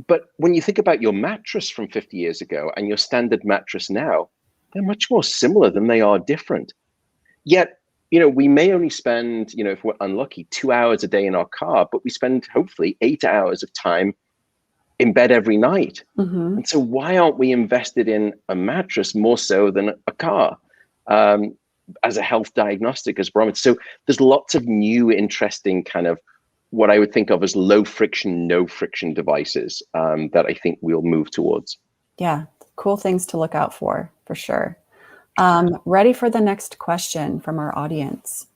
But when you think about your mattress from 50 years ago and your standard mattress now, they're much more similar than they are different. Yet, we may only spend, if we're unlucky, 2 hours a day in our car, but we spend hopefully 8 hours of time in bed every night. And so why aren't we invested in a mattress more so than a car as a health diagnostic, as barometer? So there's lots of new, interesting kind of what I would think of as low friction, no friction devices that I think we'll move towards. Yeah, cool things to look out for sure. Ready for the next question from our audience.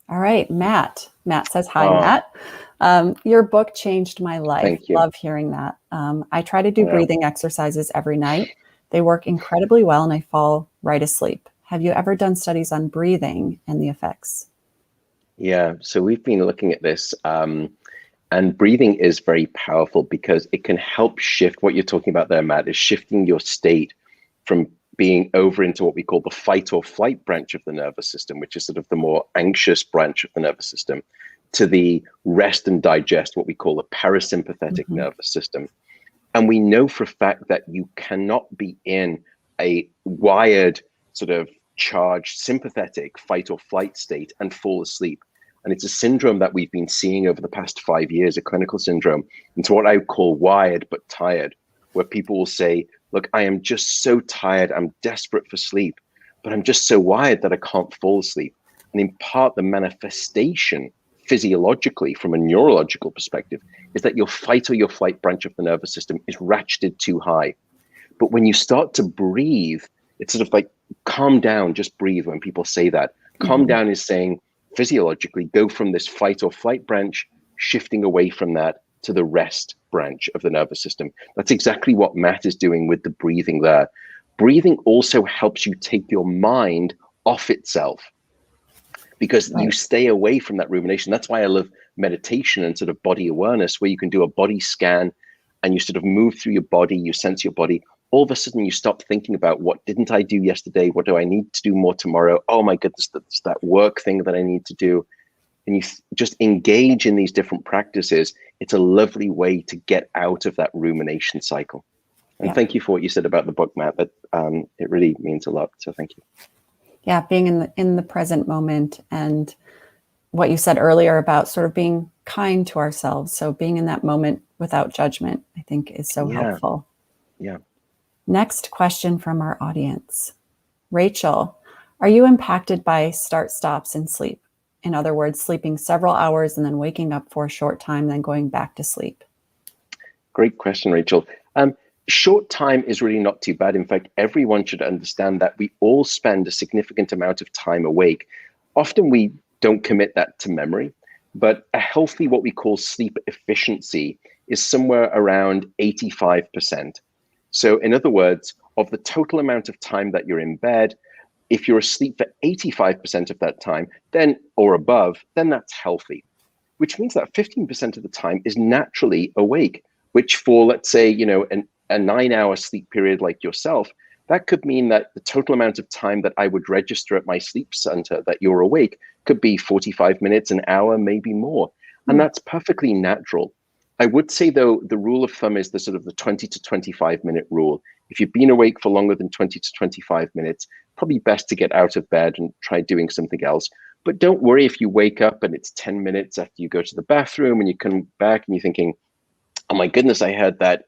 All right, Matt. Matt says, hi, Matt. Your book changed my life. Thank you. Love hearing that. I try to do breathing exercises every night. They work incredibly well and I fall right asleep. Have you ever done studies on breathing and the effects? Yeah, so we've been looking at this and breathing is very powerful because it can help shift what you're talking about there, Matt, is shifting your state from being over into what we call the fight or flight branch of the nervous system, which is sort of the more anxious branch of the nervous system, to the rest and digest, what we call the parasympathetic nervous system. And we know for a fact that you cannot be in a wired sort of charged sympathetic fight or flight state and fall asleep. And it's a syndrome that we've been seeing over the past 5 years, a clinical syndrome. It's what I call wired but tired, where people will say, look, I am just so tired, I'm desperate for sleep, but I'm just so wired that I can't fall asleep. And in part, the manifestation physiologically from a neurological perspective is that your fight or your flight branch of the nervous system is ratcheted too high. But when you start to breathe, it's sort of like calm down, just breathe. When people say that, calm down is saying physiologically go from this fight or flight branch, shifting away from that to the rest branch of the nervous system. That's exactly what Matt is doing with the breathing there. Breathing also helps you take your mind off itself because you stay away from that rumination. That's why I love meditation and sort of body awareness, where you can do a body scan and you sort of move through your body, you sense your body. All of a sudden you stop thinking about what didn't I do yesterday? What do I need to do more tomorrow? Oh my goodness, that's that work thing that I need to do. And you just engage in these different practices. It's a lovely way to get out of that rumination cycle. And thank you for what you said about the book, Matt. That it really means a lot. So thank you. Yeah, being in the present moment, and what you said earlier about sort of being kind to ourselves. So being in that moment without judgment, I think, is so helpful. Yeah. Next question from our audience. Rachel, Are you impacted by start stops in sleep? In other words, sleeping several hours and then waking up for a short time, then going back to sleep? Great question, Rachel. Short time is really not too bad. In fact, everyone should understand that we all spend a significant amount of time awake. Often we don't commit that to memory, but a healthy, what we call sleep efficiency, is somewhere around 85%. So in other words, of the total amount of time that you're in bed, if you're asleep for 85% of that time, then or above, then that's healthy, which means that 15% of the time is naturally awake, which for, let's say, a 9-hour sleep period like yourself, that could mean that the total amount of time that I would register at my sleep center that you're awake could be 45 minutes, an hour, maybe more. And that's perfectly natural. I would say, though, the rule of thumb is the sort of the 20 to 25 minute rule. If you've been awake for longer than 20 to 25 minutes, probably best to get out of bed and try doing something else. But don't worry if you wake up and it's 10 minutes after you go to the bathroom and you come back and you're thinking, oh my goodness, I heard that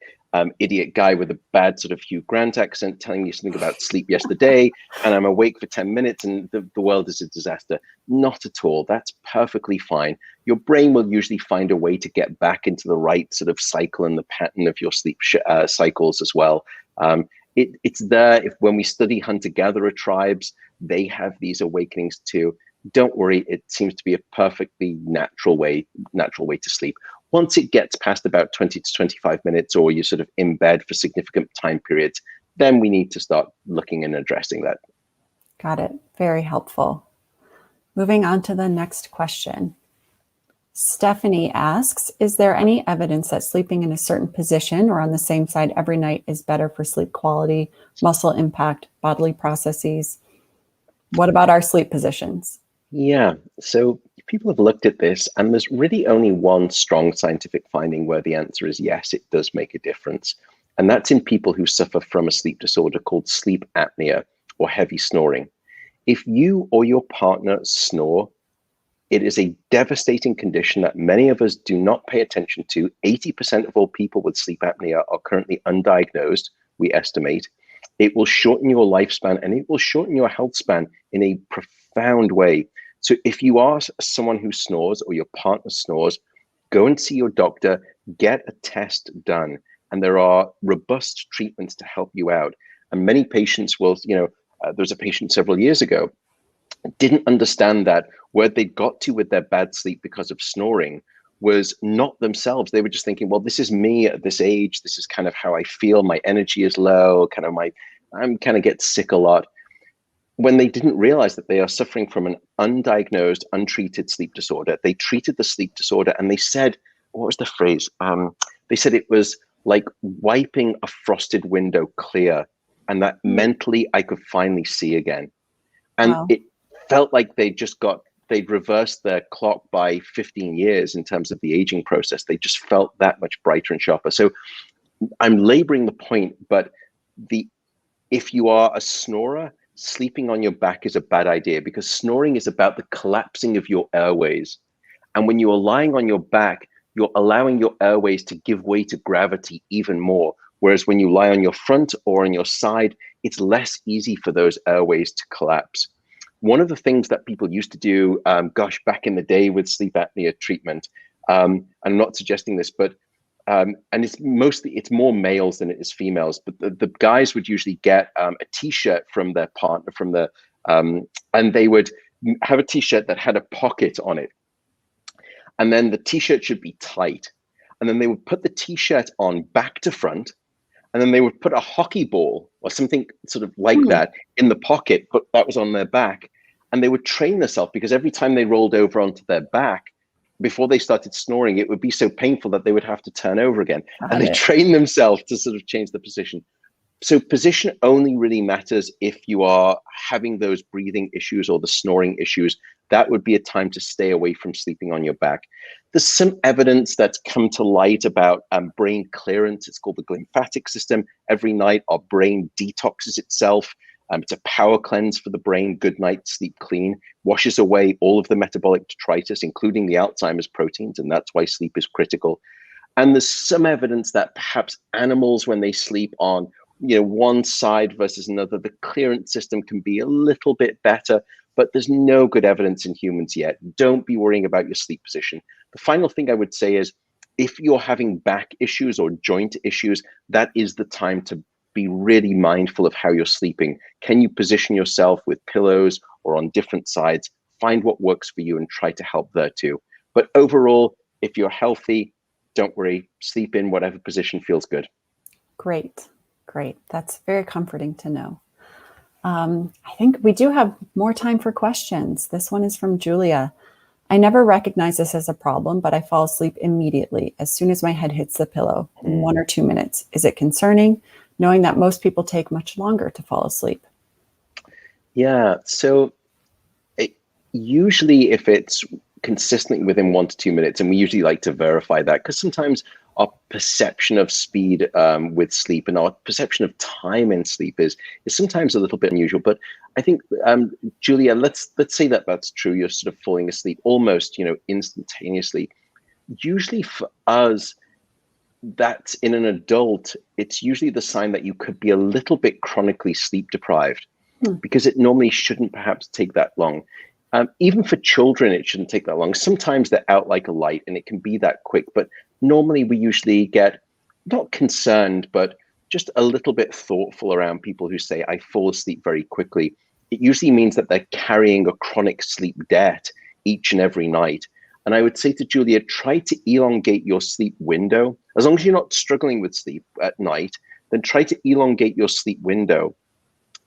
idiot guy with a bad sort of Hugh Grant accent telling me something about sleep yesterday, and I'm awake for 10 minutes and the world is a disaster. Not at all. That's perfectly fine. Your brain will usually find a way to get back into the right sort of cycle and the pattern of your sleep cycles as well. It's there. If when we study hunter-gatherer tribes, they have these awakenings too. Don't worry, it seems to be a perfectly natural way to sleep. Once it gets past about 20 to 25 minutes, or you're sort of in bed for significant time periods, then we need to start looking and addressing that. Got it. Very helpful. Moving on to the next question. Stephanie asks, is there any evidence that sleeping in a certain position or on the same side every night is better for sleep quality, muscle impact, bodily processes? What about our sleep positions? Yeah, so people have looked at this, and there's really only one strong scientific finding where the answer is yes, it does make a difference. And that's in people who suffer from a sleep disorder called sleep apnea or heavy snoring. If you or your partner snore, it is a devastating condition that many of us do not pay attention to. 80% of all people with sleep apnea are currently undiagnosed, we estimate. It will shorten your lifespan and it will shorten your health span in a profound way. So if you are someone who snores or your partner snores, go and see your doctor, get a test done. And there are robust treatments to help you out. And many patients will, there was a patient several years ago, didn't understand that where they got to with their bad sleep because of snoring was not themselves. They were just thinking, well, this is me at this age. This is kind of how I feel. My energy is low, I'm kind of get sick a lot. When they didn't realize that they are suffering from an undiagnosed, untreated sleep disorder. They treated the sleep disorder and they said, what was the phrase? They said it was like wiping a frosted window clear, and that mentally I could finally see again. And Wow. it felt like they'd reversed their clock by 15 years in terms of the aging process. They just felt that much brighter and sharper. So I'm laboring the point, but if you are a snorer, sleeping on your back is a bad idea, because snoring is about the collapsing of your airways. And when you are lying on your back, you're allowing your airways to give way to gravity even more. Whereas when you lie on your front or on your side, it's less easy for those airways to collapse. One of the things that people used to do, back in the day with sleep apnea treatment, I'm not suggesting this, but and it's more males than it is females, but the guys would usually get a t-shirt from their partner, and they would have a t-shirt that had a pocket on it. And then the t-shirt should be tight. And then they would put the t-shirt on back to front, and then they would put a hockey ball or something sort of like that in the pocket, but that was on their back. And they would train themselves, because every time they rolled over onto their back, before they started snoring, it would be so painful that they would have to turn over again. And they trained themselves to sort of change the position. So position only really matters if you are having those breathing issues or the snoring issues. That would be a time to stay away from sleeping on your back. There's some evidence that's come to light about brain clearance. It's called the glymphatic system. Every night, our brain detoxes itself. It's a power cleanse for the brain. Good night, sleep clean, washes away all of the metabolic detritus, including the Alzheimer's proteins, and that's why sleep is critical. And there's some evidence that perhaps animals, when they sleep on one side versus another. The clearance system can be a little bit better, but there's no good evidence in humans yet. Don't be worrying about your sleep position. The final thing I would say is, if you're having back issues or joint issues, that is the time to be really mindful of how you're sleeping. Can you position yourself with pillows or on different sides? Find what works for you and try to help there too. But overall, if you're healthy, don't worry, sleep in whatever position feels good. Great, great. That's very comforting to know. I think we do have more time for questions. This one is from Julia. I never recognize this as a problem, but I fall asleep immediately as soon as my head hits the pillow in 1 or 2 minutes. Is it concerning, knowing that most people take much longer to fall asleep? Yeah, so usually if it's consistently within 1 to 2 minutes, and we usually like to verify that, because sometimes our perception of speed with sleep and our perception of time in sleep is sometimes a little bit unusual. But I think, Julia, let's say that that's true. You're sort of falling asleep almost, instantaneously. Usually for us, that's in an adult, it's usually the sign that you could be a little bit chronically sleep deprived, because it normally shouldn't perhaps take that long. Even for children, it shouldn't take that long. Sometimes they're out like a light and it can be that quick, but normally we usually get not concerned, but just a little bit thoughtful around people who say, I fall asleep very quickly. It usually means that they're carrying a chronic sleep debt each and every night. And I would say to Julia, try to elongate your sleep window. As long as you're not struggling with sleep at night, then try to elongate your sleep window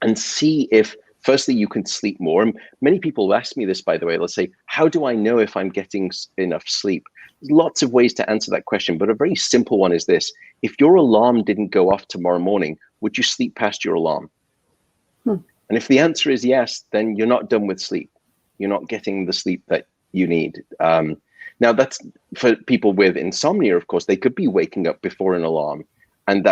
and see if, firstly, you can sleep more. And many people ask me this, by the way. They'll say, how do I know if I'm getting enough sleep? There's lots of ways to answer that question, but a very simple one is this. If your alarm didn't go off tomorrow morning, would you sleep past your alarm? And if the answer is yes, then you're not done with sleep. You're not getting the sleep that you need. Now, that's for people with insomnia, of course. They could be waking up before an alarm, and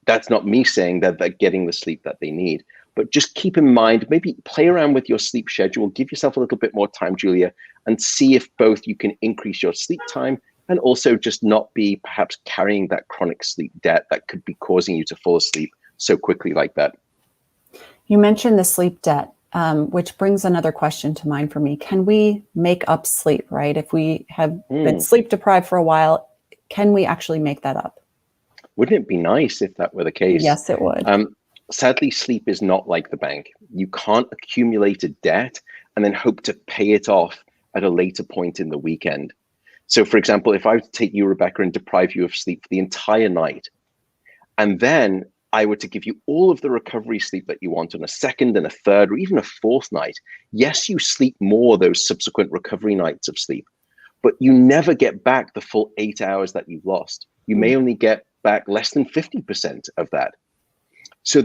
that's not me saying that they're getting the sleep that they need. But just keep in mind, maybe play around with your sleep schedule, give yourself a little bit more time, Julia, and see if both you can increase your sleep time and also just not be perhaps carrying that chronic sleep debt that could be causing you to fall asleep so quickly like that. You mentioned the sleep debt, which brings another question to mind for me. Can we make up sleep, right? If we have been sleep deprived for a while, can we actually make that up? Wouldn't it be nice if that were the case? Yes, it would. Sadly, sleep is not like the bank. You can't accumulate a debt and then hope to pay it off at a later point in the weekend. So, for example, if I were to take you, Rebecca, and deprive you of sleep for the entire night, and then I were to give you all of the recovery sleep that you want on a second and a third or even a fourth night, yes, you sleep more those subsequent recovery nights of sleep, but you never get back the full 8 hours that you've lost. You may only get back less than 50% of that. So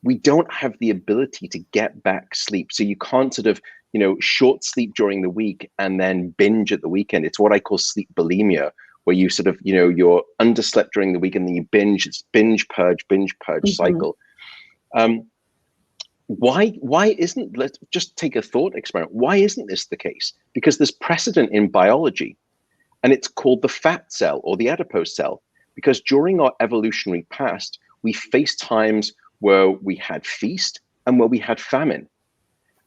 we don't have the ability to get back sleep. So you can't sort of, short sleep during the week and then binge at the weekend. It's what I call sleep bulimia, where you sort of, you're underslept during the week and then you binge. It's binge purge cycle. Why isn't, let's just take a thought experiment. Why isn't this the case? Because there's precedent in biology, and it's called the fat cell or the adipose cell. Because during our evolutionary past, we faced times where we had feast and where we had famine.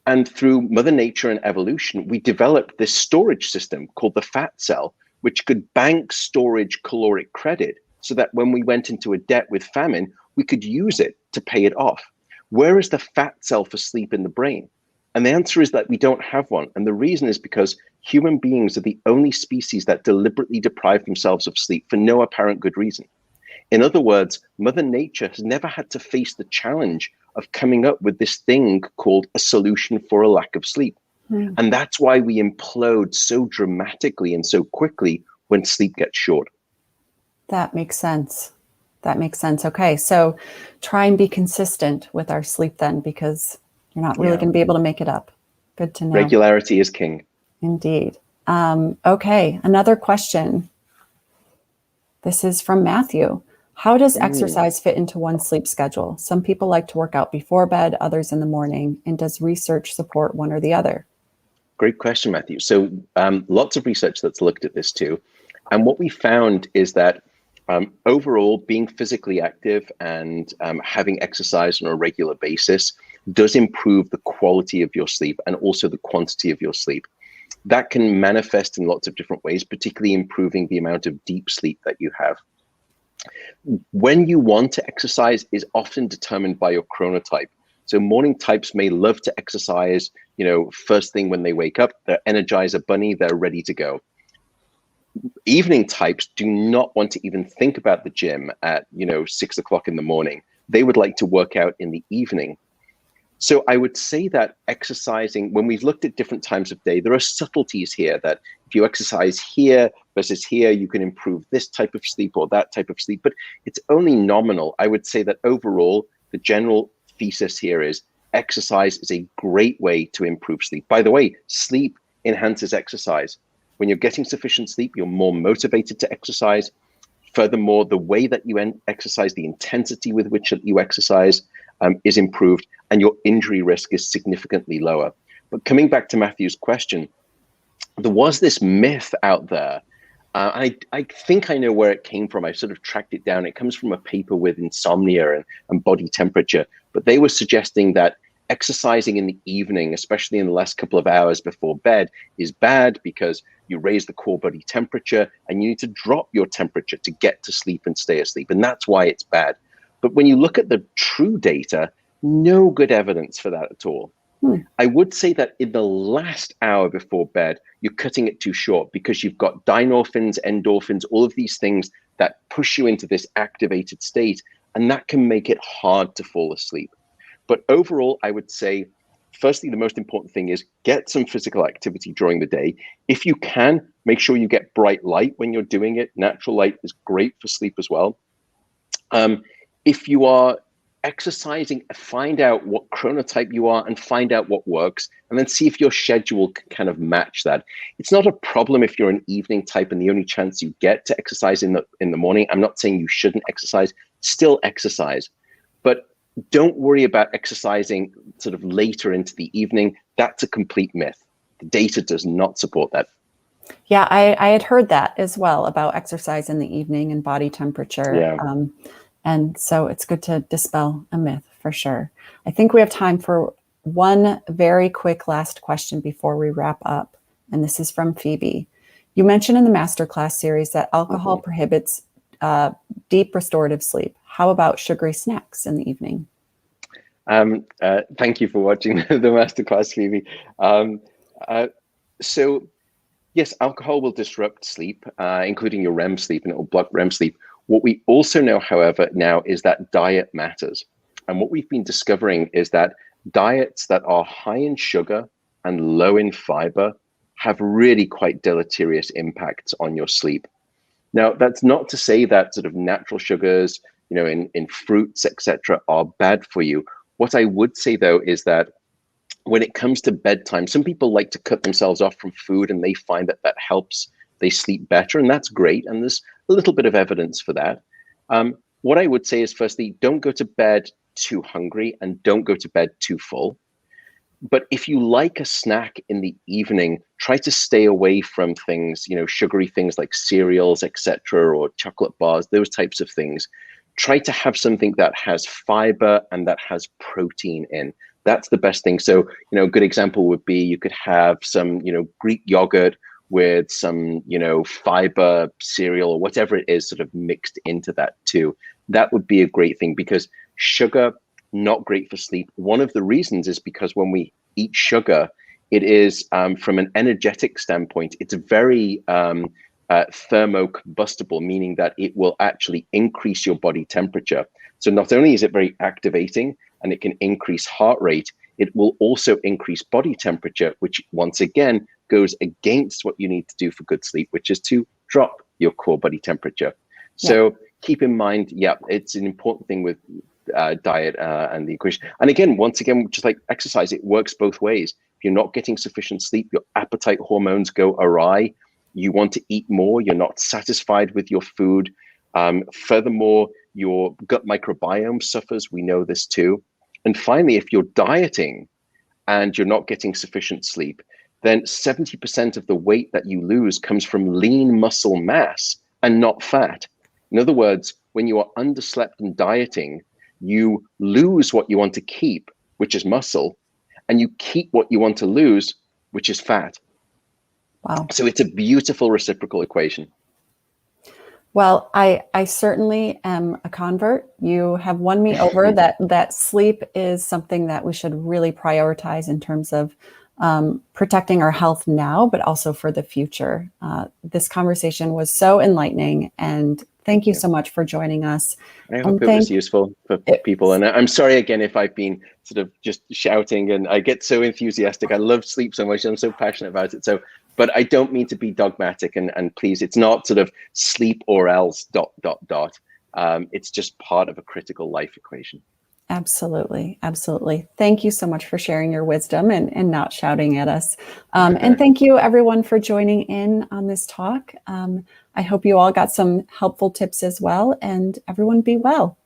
And through Mother Nature and evolution, we developed this storage system called the fat cell, which could bank storage caloric credit so that when we went into a debt with famine, we could use it to pay it off. Where is the fat cell for sleep in the brain? And the answer is that we don't have one. And the reason is because human beings are the only species that deliberately deprive themselves of sleep for no apparent good reason. In other words, Mother Nature has never had to face the challenge of coming up with this thing called a solution for a lack of sleep. And that's why we implode so dramatically and so quickly when sleep gets short. That makes sense. Okay, so try and be consistent with our sleep then, because you're not really going to be able to make it up. Good to know. Regularity is king. Indeed. Okay, another question. This is from Matthew. How does exercise fit into one's sleep schedule? Some people like to work out before bed, others in the morning. And does research support one or the other? Great question, Matthew. So lots of research that's looked at this too. And what we found is that Overall, being physically active and having exercise on a regular basis does improve the quality of your sleep and also the quantity of your sleep. That can manifest in lots of different ways, particularly improving the amount of deep sleep that you have. When you want to exercise is often determined by your chronotype. So morning types may love to exercise, first thing when they wake up, they're Energizer bunny, they're ready to go. Evening types do not want to even think about the gym at 6 o'clock in the morning. They would like to work out in the evening. So I would say that exercising, when we've looked at different times of day, there are subtleties here that if you exercise here versus here, you can improve this type of sleep or that type of sleep, but it's only nominal. I would say that overall, the general thesis here is exercise is a great way to improve sleep. By the way, sleep enhances exercise. When you're getting sufficient sleep, you're more motivated to exercise. Furthermore, the way that you exercise, the intensity with which you exercise is improved, and your injury risk is significantly lower. But coming back to Matthew's question, there was this myth out there. I think I know where it came from. I sort of tracked it down. It comes from a paper with insomnia and body temperature. But they were suggesting that exercising in the evening, especially in the last couple of hours before bed, is bad because you raise the core body temperature and you need to drop your temperature to get to sleep and stay asleep. And that's why it's bad. But when you look at the true data, no good evidence for that at all. I would say that in the last hour before bed, you're cutting it too short because you've got dynorphins, endorphins, all of these things that push you into this activated state, and that can make it hard to fall asleep. But overall, I would say, firstly, the most important thing is get some physical activity during the day. If you can, make sure you get bright light when you're doing it. Natural light is great for sleep as well. If you are exercising, find out what chronotype you are and find out what works, and then see if your schedule can kind of match that. It's not a problem if you're an evening type and the only chance you get to exercise in the morning. I'm not saying you shouldn't exercise, still exercise, but don't worry about exercising sort of later into the evening. That's a complete myth. The data does not support that. Yeah, I had heard that as well about exercise in the evening and body temperature. Yeah. And so it's good to dispel a myth for sure. I think we have time for one very quick last question before we wrap up. And this is from Phoebe. You mentioned in the masterclass series that alcohol prohibits deep restorative sleep. How about sugary snacks in the evening? Thank you for watching the masterclass, Phoebe. So yes, alcohol will disrupt sleep, including your REM sleep, and it will block REM sleep. What we also know, however, now is that diet matters. And what we've been discovering is that diets that are high in sugar and low in fiber have really quite deleterious impacts on your sleep. Now, that's not to say that sort of natural sugars, in fruits, etc., are bad for you. What I would say, though, is that when it comes to bedtime, some people like to cut themselves off from food and they find that that helps they sleep better, and that's great. And there's a little bit of evidence for that. What I would say is, firstly, don't go to bed too hungry and don't go to bed too full. But if you like a snack in the evening, try to stay away from things, sugary things like cereals, etc., or chocolate bars, those types of things. Try to have something that has fiber and that has protein in. That's the best thing. So, a good example would be you could have some, Greek yogurt with some, fiber cereal or whatever it is sort of mixed into that too. That would be a great thing, because sugar, not great for sleep. One of the reasons is because when we eat sugar, it is from an energetic standpoint, it's very thermocombustible, meaning that it will actually increase your body temperature. So not only is it very activating and it can increase heart rate, it will also increase body temperature, which once again goes against what you need to do for good sleep, which is to drop your core body temperature. So keep in mind, it's an important thing with diet and the equation. And again, once again, just like exercise, it works both ways. If you're not getting sufficient sleep, your appetite hormones go awry. You want to eat more. You're not satisfied with your food. Furthermore, your gut microbiome suffers. We know this too. And finally, if you're dieting and you're not getting sufficient sleep, then 70% of the weight that you lose comes from lean muscle mass and not fat. In other words, when you are underslept and dieting, you lose what you want to keep, which is muscle, and you keep what you want to lose, which is fat. Wow. So it's a beautiful reciprocal equation. Well, I certainly am a convert. You have won me over that sleep is something that we should really prioritize in terms of protecting our health now, but also for the future. This conversation was so enlightening, and thank you so much for joining us. I hope it was useful for people. And I'm sorry again if I've been sort of just shouting, and I get so enthusiastic. I love sleep so much. I'm so passionate about it. So, but I don't mean to be dogmatic, and please, it's not sort of sleep or else ... It's just part of a critical life equation. Absolutely. Absolutely. Thank you so much for sharing your wisdom and not shouting at us. And thank you everyone for joining in on this talk. I hope you all got some helpful tips as well, and everyone be well.